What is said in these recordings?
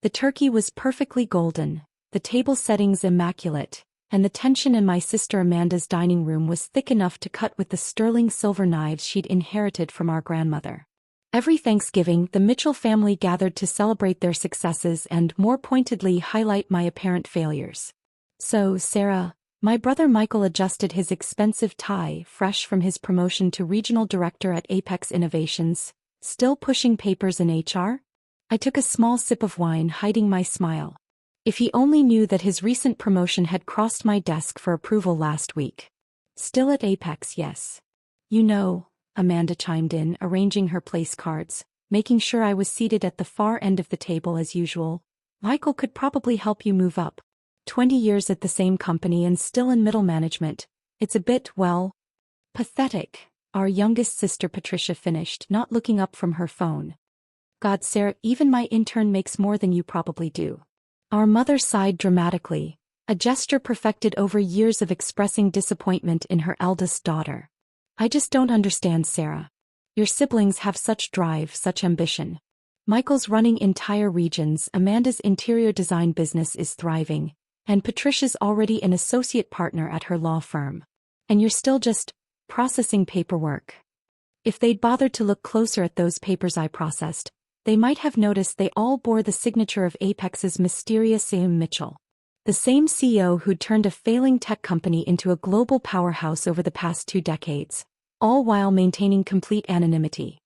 The turkey was perfectly golden, the table settings immaculate, and the tension in my sister Amanda's dining room was thick enough to cut with the sterling silver knives she'd inherited from our grandmother. Every Thanksgiving, the Mitchell family gathered to celebrate their successes and, more pointedly, highlight my apparent failures. So, Sarah, my brother Michael adjusted his expensive tie, fresh from his promotion to regional director at Apex Innovations, still pushing papers in HR? I took a small sip of wine, hiding my smile. If he only knew that his recent promotion had crossed my desk for approval last week. Still at Apex, yes. You know, Amanda chimed in, arranging her place cards, making sure I was seated at the far end of the table as usual. Michael could probably help you move up. 20 years at the same company and still in middle management. It's a bit, well, pathetic, our youngest sister Patricia finished, not looking up from her phone. God, Sarah, even my intern makes more than you probably do. Our mother sighed dramatically, a gesture perfected over years of expressing disappointment in her eldest daughter. I just don't understand, Sarah. Your siblings have such drive, such ambition. Michael's running entire regions, Amanda's interior design business is thriving, and Patricia's already an associate partner at her law firm. And you're still just processing paperwork. If they'd bothered to look closer at those papers I processed, they might have noticed they all bore the signature of Apex's mysterious Sam Mitchell. The same CEO who'd turned a failing tech company into a global powerhouse over the past 2 decades, all while maintaining complete anonymity.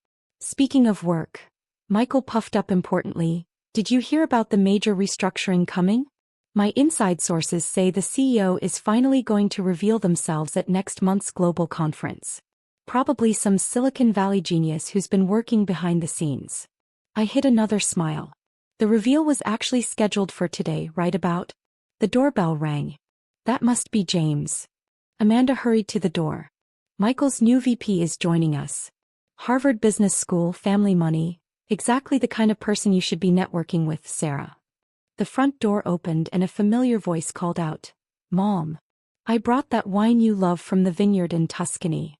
Speaking of work, Michael puffed up importantly, did you hear about the major restructuring coming? My inside sources say the CEO is finally going to reveal themselves at next month's global conference. Probably some Silicon Valley genius who's been working behind the scenes. I hid another smile. The reveal was actually scheduled for today, right about? The doorbell rang. That must be James. Amanda hurried to the door. Michael's new VP is joining us. Harvard Business School, family money, exactly the kind of person you should be networking with, Sarah. The front door opened and a familiar voice called out, Mom. I brought that wine you love from the vineyard in Tuscany.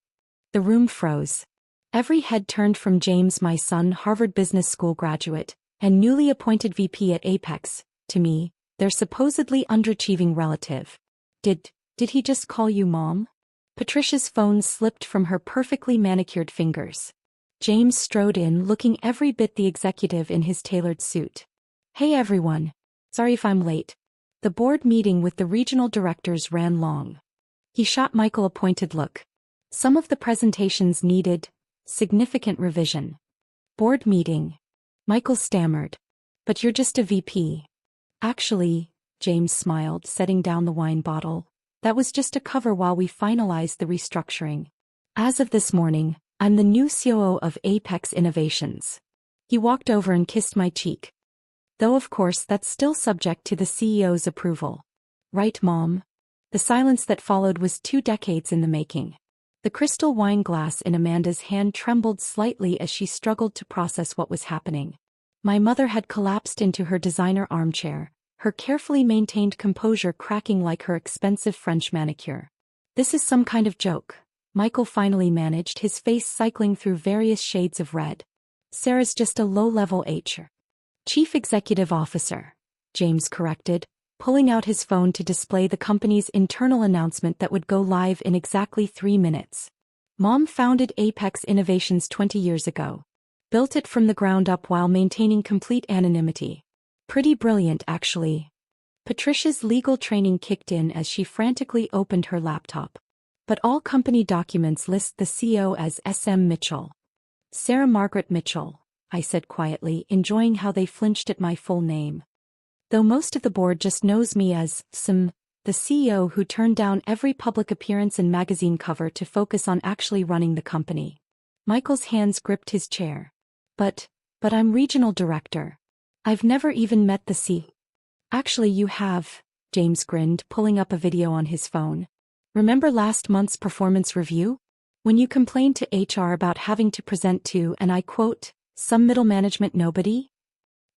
The room froze. Every head turned from James, my son, Harvard Business School graduate, and newly appointed VP at Apex, to me, their supposedly underachieving relative. Did he just call you Mom? Patricia's phone slipped from her perfectly manicured fingers. James strode in, looking every bit the executive in his tailored suit. Hey everyone. Sorry if I'm late. The board meeting with the regional directors ran long. He shot Michael a pointed look. Some of the presentations needed significant revision. Board meeting. Michael stammered. But you're just a VP. Actually, James smiled, setting down the wine bottle. That was just a cover while we finalized the restructuring. As of this morning, I'm the new COO of Apex Innovations. He walked over and kissed my cheek. Though of course that's still subject to the CEO's approval. Right, Mom? The silence that followed was 2 decades in the making. The crystal wine glass in Amanda's hand trembled slightly as she struggled to process what was happening. My mother had collapsed into her designer armchair, her carefully maintained composure cracking like her expensive French manicure. This is some kind of joke, Michael finally managed, his face cycling through various shades of red. Sarah's just a low-level Chief Executive Officer, James corrected, pulling out his phone to display the company's internal announcement that would go live in exactly 3 minutes. Mom founded Apex Innovations 20 years ago. Built it from the ground up while maintaining complete anonymity. Pretty brilliant, actually. Patricia's legal training kicked in as she frantically opened her laptop. But all company documents list the CEO as S.M. Mitchell. Sarah Margaret Mitchell, I said quietly, enjoying how they flinched at my full name. Though most of the board just knows me as Sam, the CEO who turned down every public appearance and magazine cover to focus on actually running the company. Michael's hands gripped his chair. But I'm regional director. I've never even met the CEO. Actually you have, James grinned, pulling up a video on his phone. Remember last month's performance review? When you complained to HR about having to present to, and I quote, some middle management nobody?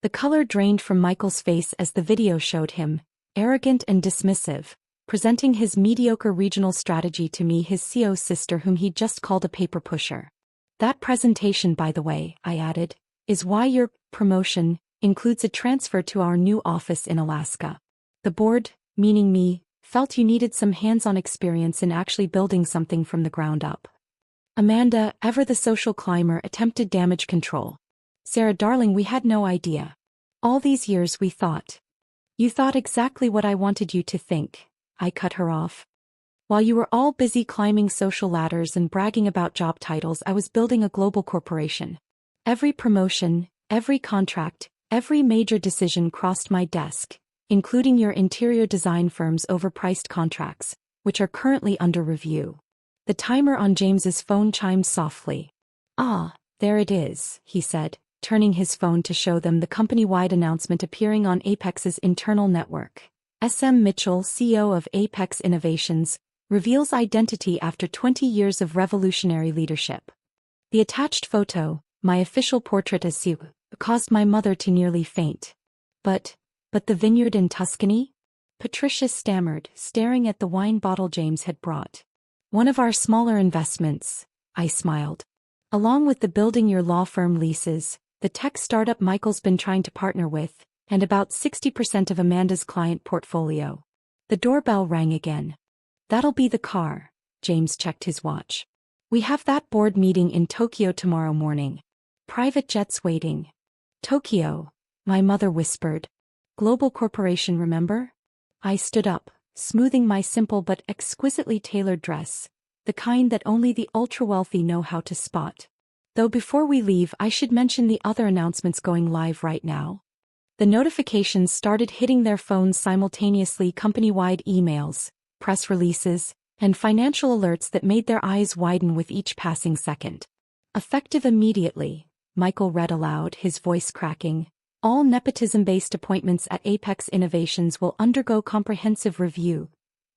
The color drained from Michael's face as the video showed him, arrogant and dismissive, presenting his mediocre regional strategy to me, his CO's sister whom he just called a paper pusher. That presentation, by the way, I added, is why your promotion includes a transfer to our new office in Alaska. The board, meaning me, felt you needed some hands-on experience in actually building something from the ground up. Amanda, ever the social climber, attempted damage control. Sarah darling, we had no idea. All these years we thought. You thought exactly what I wanted you to think, I cut her off. While you were all busy climbing social ladders and bragging about job titles, I was building a global corporation. Every promotion, every contract, every major decision crossed my desk, including your interior design firm's overpriced contracts, which are currently under review. The timer on James's phone chimed softly. Ah, there it is, he said, turning his phone to show them the company-wide announcement appearing on Apex's internal network. S.M. Mitchell, CEO of Apex Innovations, reveals identity after 20 years of revolutionary leadership. The attached photo, my official portrait as CEO, caused my mother to nearly faint. But the vineyard in Tuscany? Patricia stammered, staring at the wine bottle James had brought. One of our smaller investments, I smiled. Along with the building your law firm leases, the tech startup Michael's been trying to partner with, and about 60% of Amanda's client portfolio. The doorbell rang again. That'll be the car, James checked his watch. We have that board meeting in Tokyo tomorrow morning. Private jets waiting. Tokyo, my mother whispered. Global corporation, remember? I stood up, smoothing my simple but exquisitely tailored dress, the kind that only the ultra-wealthy know how to spot. Though before we leave, I should mention the other announcements going live right now. The notifications started hitting their phones simultaneously, company-wide emails, press releases, and financial alerts that made their eyes widen with each passing second. Effective immediately, Michael read aloud, his voice cracking. All nepotism-based appointments at Apex Innovations will undergo comprehensive review.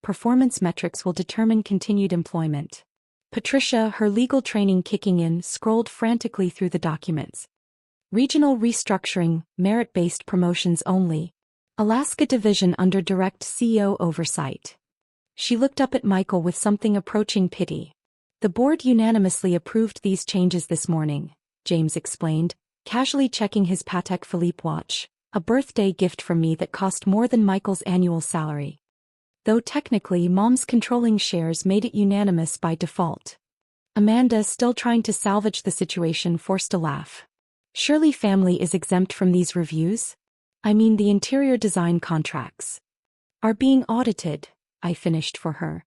Performance metrics will determine continued employment. Patricia, her legal training kicking in, scrolled frantically through the documents. Regional restructuring, merit-based promotions only. Alaska division under direct CEO oversight. She looked up at Michael with something approaching pity. The board unanimously approved these changes this morning, James explained, casually checking his Patek Philippe watch, a birthday gift from me that cost more than Michael's annual salary. Though technically Mom's controlling shares made it unanimous by default. Amanda, still trying to salvage the situation, forced a laugh. Surely family is exempt from these reviews? I mean, the interior design contracts are being audited, I finished for her.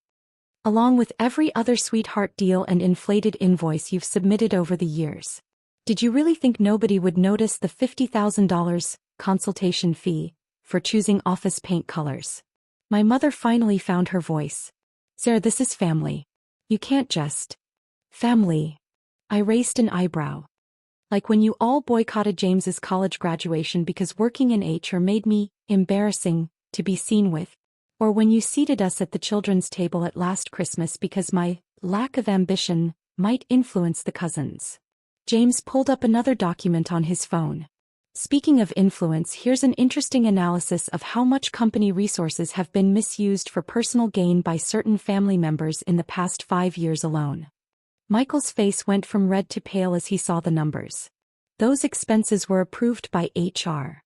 Along with every other sweetheart deal and inflated invoice you've submitted over the years. Did you really think nobody would notice the $50,000 consultation fee for choosing office paint colors? My mother finally found her voice. Sarah, this is family. You can't just. Family. I raised an eyebrow. Like when you all boycotted James's college graduation because working in HR made me embarrassing to be seen with. Or when you seated us at the children's table at last Christmas because my lack of ambition might influence the cousins. James pulled up another document on his phone. Speaking of influence, here's an interesting analysis of how much company resources have been misused for personal gain by certain family members in the past 5 years alone. Michael's face went from red to pale as he saw the numbers. Those expenses were approved by HR.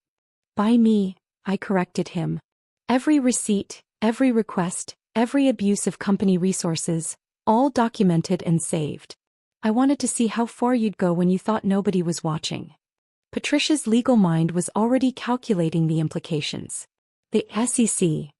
By me, I corrected him. Every receipt, every request, every abuse of company resources, all documented and saved. I wanted to see how far you'd go when you thought nobody was watching. Patricia's legal mind was already calculating the implications. The SEC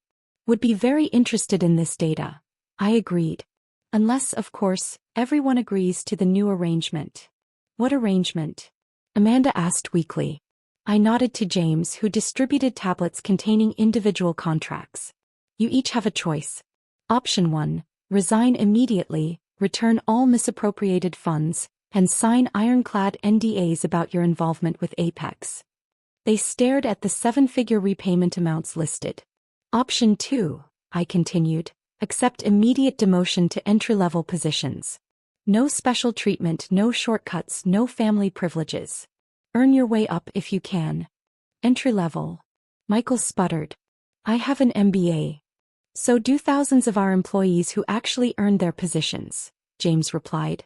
would be very interested in this data. I agreed. Unless, of course, everyone agrees to the new arrangement. What arrangement? Amanda asked weakly. I nodded to James, who distributed tablets containing individual contracts. You each have a choice. Option 1, resign immediately, return all misappropriated funds, and sign ironclad NDAs about your involvement with Apex. They stared at the 7-figure repayment amounts listed. Option 2, I continued, accept immediate demotion to entry-level positions. No special treatment, no shortcuts, no family privileges. Earn your way up if you can. Entry-level. Michael sputtered. I have an MBA. So do thousands of our employees who actually earned their positions, James replied.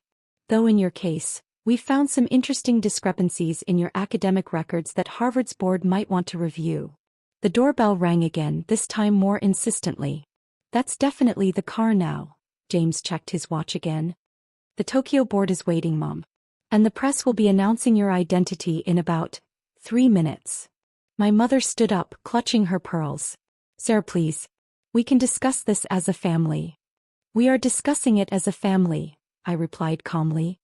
Though in your case, We found some interesting discrepancies in your academic records that Harvard's board might want to review. The doorbell rang again, this time more insistently. That's definitely the car now. James checked his watch again. The Tokyo board is waiting, Mom. And the press will be announcing your identity in about 3 minutes. My mother stood up, clutching her pearls. Sarah, please. We can discuss this as a family. We are discussing it as a family, I replied calmly.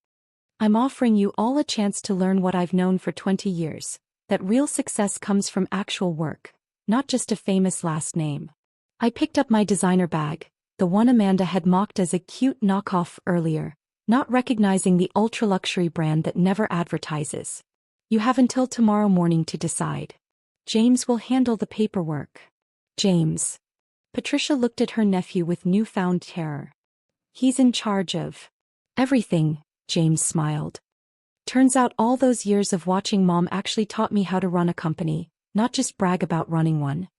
I'm offering you all a chance to learn what I've known for 20 years, that real success comes from actual work, not just a famous last name. I picked up my designer bag, the one Amanda had mocked as a cute knockoff earlier, not recognizing the ultra-luxury brand that never advertises. You have until tomorrow morning to decide. James will handle the paperwork. James. Patricia looked at her nephew with newfound terror. He's in charge of everything, James smiled. Turns out all those years of watching Mom actually taught me how to run a company, not just brag about running one.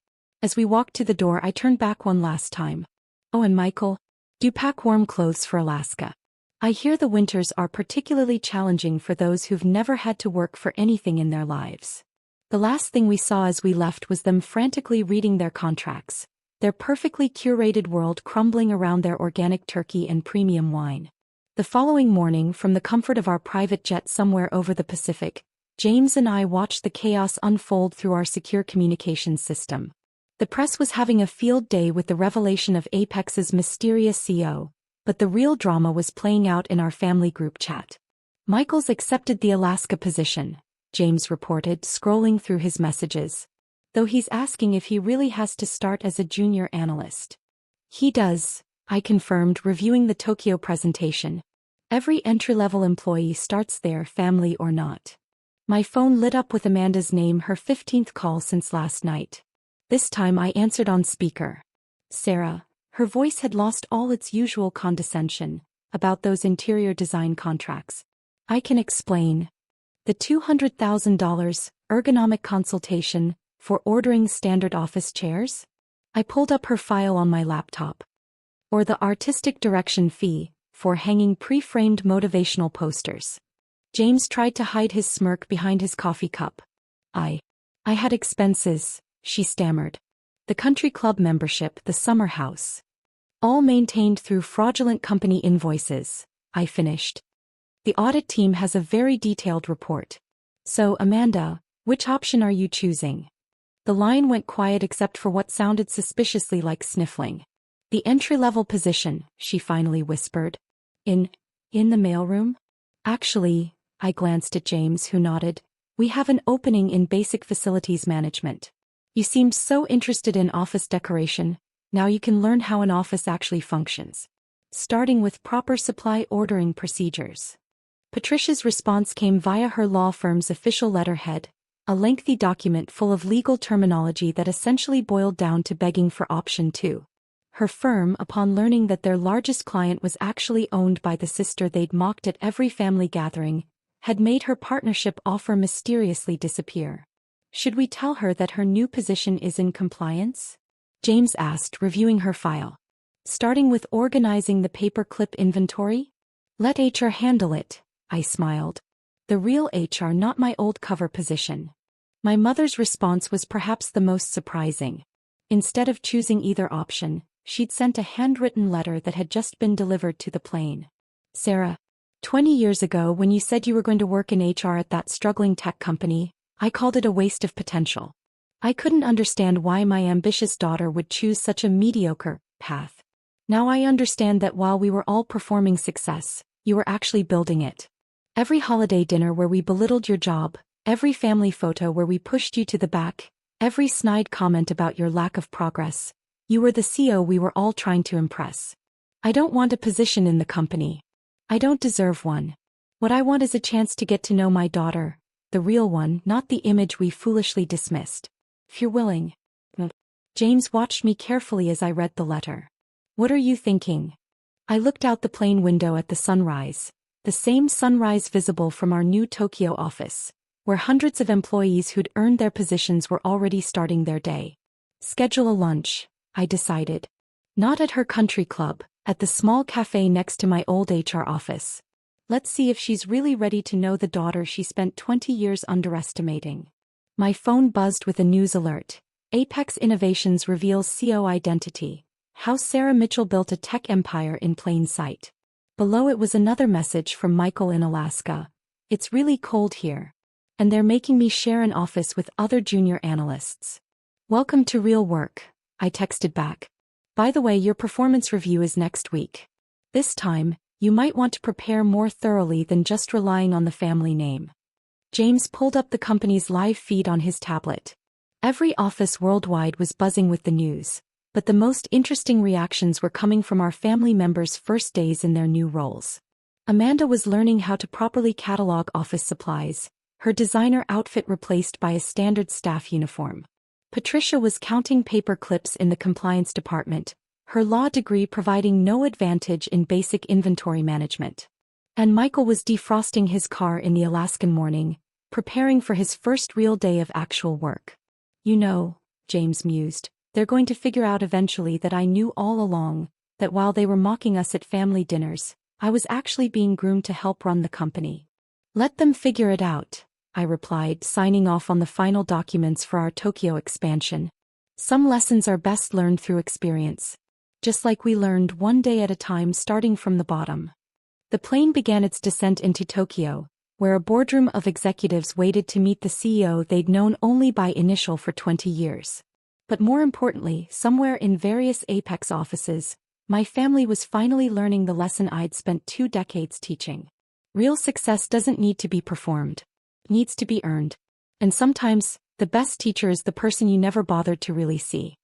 As we walked to the door, I turned back one last time. Oh, and Michael, do pack warm clothes for Alaska. I hear the winters are particularly challenging for those who've never had to work for anything in their lives. The last thing we saw as we left was them frantically reading their contracts, their perfectly curated world crumbling around their organic turkey and premium wine. The following morning, from the comfort of our private jet somewhere over the Pacific, James and I watched the chaos unfold through our secure communications system. The press was having a field day with the revelation of Apex's mysterious CEO, but the real drama was playing out in our family group chat. Michael's accepted the Alaska position, James reported, scrolling through his messages. Though he's asking if he really has to start as a junior analyst. He does, I confirmed, reviewing the Tokyo presentation. Every entry-level employee starts there, family or not. My phone lit up with Amanda's name, her 15th call since last night. This time I answered on speaker. Sarah, her voice had lost all its usual condescension, about those interior design contracts. I can explain. The $200,000 ergonomic consultation for ordering standard office chairs? I pulled up her file on my laptop. Or the artistic direction fee for hanging pre-framed motivational posters. James tried to hide his smirk behind his coffee cup. I had expenses, she stammered. The country club membership, the summer house. All maintained through fraudulent company invoices, I finished. The audit team has a very detailed report. So, Amanda, which option are you choosing? The line went quiet except for what sounded suspiciously like sniffling. The entry-level position, she finally whispered. In the mailroom? Actually, I glanced at James, who nodded. We have an opening in basic facilities management. You seemed so interested in office decoration, now you can learn how an office actually functions. Starting with proper supply ordering procedures. Patricia's response came via her law firm's official letterhead, a lengthy document full of legal terminology that essentially boiled down to begging for option 2. Her firm, upon learning that their largest client was actually owned by the sister they'd mocked at every family gathering, had made her partnership offer mysteriously disappear. Should we tell her that her new position is in compliance? James asked, reviewing her file. Starting with organizing the paperclip inventory? Let HR handle it, I smiled. The real HR, not my old cover position. My mother's response was perhaps the most surprising. Instead of choosing either option, she'd sent a handwritten letter that had just been delivered to the plane. Sarah, 20 years ago when you said you were going to work in HR at that struggling tech company, I called it a waste of potential. I couldn't understand why my ambitious daughter would choose such a mediocre path. Now I understand that while we were all performing success, you were actually building it. Every holiday dinner where we belittled your job, every family photo where we pushed you to the back, every snide comment about your lack of progress, you were the CEO we were all trying to impress. I don't want a position in the company. I don't deserve one. What I want is a chance to get to know my daughter, the real one, not the image we foolishly dismissed. If you're willing. James watched me carefully as I read the letter. What are you thinking? I looked out the plane window at the sunrise, the same sunrise visible from our new Tokyo office, where hundreds of employees who'd earned their positions were already starting their day. Schedule a lunch, I decided. Not at her country club, at the small cafe next to my old HR office. Let's see if she's really ready to know the daughter she spent 20 years underestimating. My phone buzzed with a news alert. Apex Innovations reveals CEO identity. How Sarah Mitchell built a tech empire in plain sight. Below it was another message from Michael in Alaska. It's really cold here. And they're making me share an office with other junior analysts. Welcome to real work, I texted back. By the way, your performance review is next week. This time, you might want to prepare more thoroughly than just relying on the family name. James pulled up the company's live feed on his tablet. Every office worldwide was buzzing with the news, but the most interesting reactions were coming from our family members' first days in their new roles. Amanda was learning how to properly catalog office supplies, her designer outfit replaced by a standard staff uniform. Patricia was counting paper clips in the compliance department, her law degree providing no advantage in basic inventory management. And Michael was defrosting his car in the Alaskan morning, preparing for his first real day of actual work. You know, James mused, they're going to figure out eventually that I knew all along, that while they were mocking us at family dinners, I was actually being groomed to help run the company. Let them figure it out, I replied, signing off on the final documents for our Tokyo expansion. Some lessons are best learned through experience. Just like we learned one day at a time starting from the bottom. The plane began its descent into Tokyo, where a boardroom of executives waited to meet the CEO they'd known only by initial for 20 years. But more importantly, somewhere in various Apex offices, my family was finally learning the lesson I'd spent 2 decades teaching. Real success doesn't need to be performed. It needs to be earned. And sometimes, the best teacher is the person you never bothered to really see.